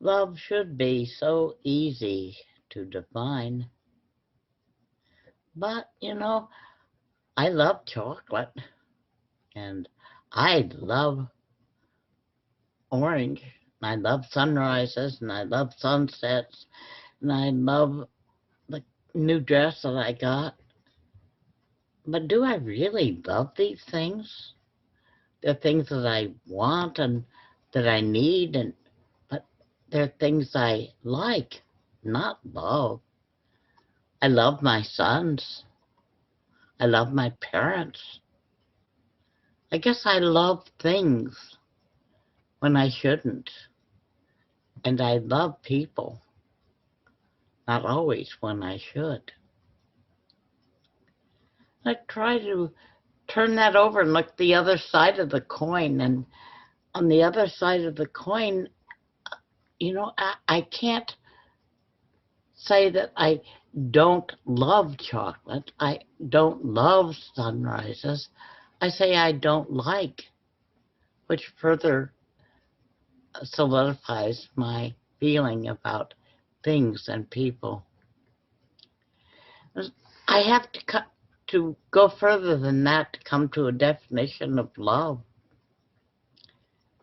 Love should be so easy to define. But, I love chocolate and I love orange. I love sunrises and I love sunsets and I love the new dress that I got. But do I really love these things? They're things that I want and that I need, but they're things I like, not love. I love my sons. I love my parents. I guess I love things when I shouldn't. And I love people, not always when I should. I try to turn that over and look the other side of the coin. And on the other side of the coin, I can't say that I don't love chocolate. I don't love sunrises. I say I don't like, which further solidifies my feeling about things and people. I have to go further than that to come to a definition of love.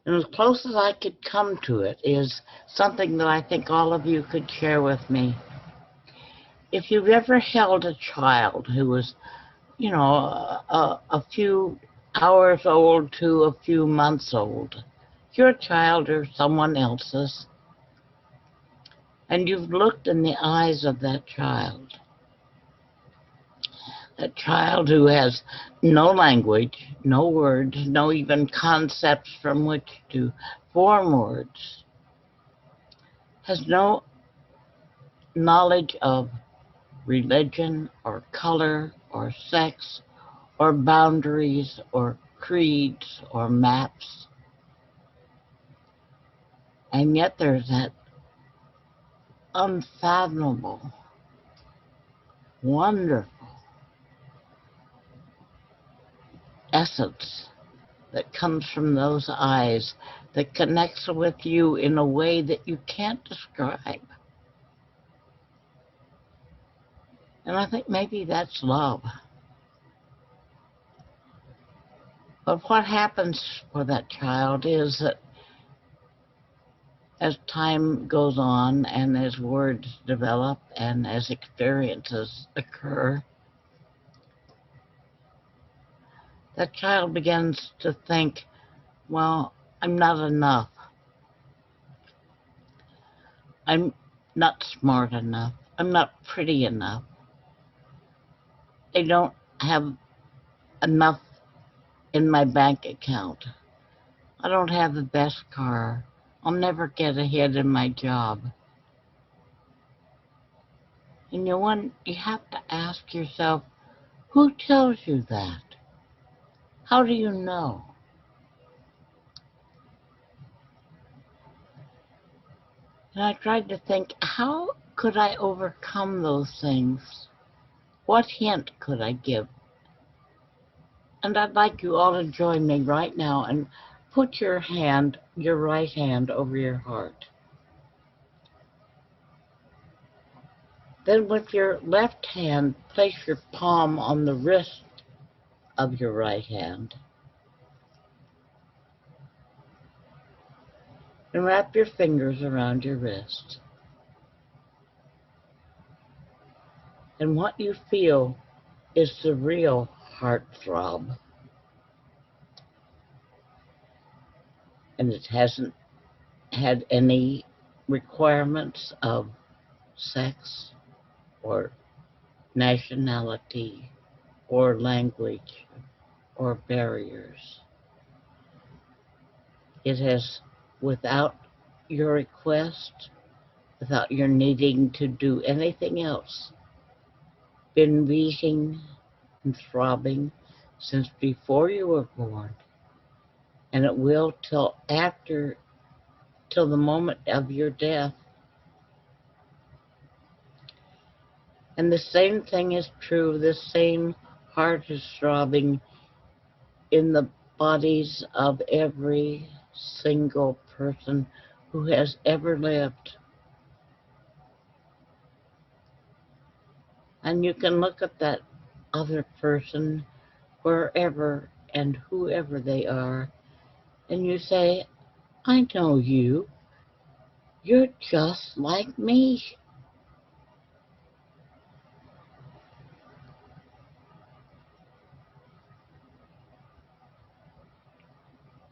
And as close as I could come to it is something that I think all of you could share with me. If you've ever held a child who was, a few hours old to a few months old, your child or someone else's, and you've looked in the eyes of that child who has no language, no words, no even concepts from which to form words, has no knowledge of religion or color or sex or boundaries or creeds or maps. And yet there's that unfathomable, wonderful essence that comes from those eyes that connects with you in a way that you can't describe. And I think maybe that's love. But what happens for that child is that as time goes on and as words develop and as experiences occur, that child begins to think, well, I'm not enough. I'm not smart enough. I'm not pretty enough. I don't have enough in my bank account. I don't have the best car. I'll never get ahead in my job. And you have to ask yourself, who tells you that? How do you know? And I tried to think, how could I overcome those things? What hint could I give? And I'd like you all to join me right now and put your right hand over your heart. Then with your left hand, place your palm on the wrist of your right hand. And wrap your fingers around your wrist. And what you feel is the real heart throb. And it hasn't had any requirements of sex or nationality or language or barriers. It has, without your request, without your needing to do anything else, been beating and throbbing since before you were born, and it will till the moment of your death. And the same thing is true, the same heart is throbbing in the bodies of every single person who has ever lived. And you can look at that other person, wherever and whoever they are, and you say, I know you. You're just like me.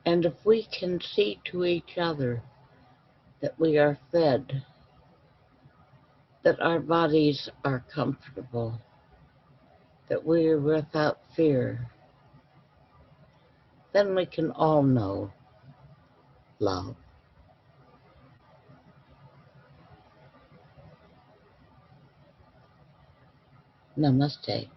And if we can see to each other that we are fed, that our bodies are comfortable, that we are without fear, then we can all know love. Namaste.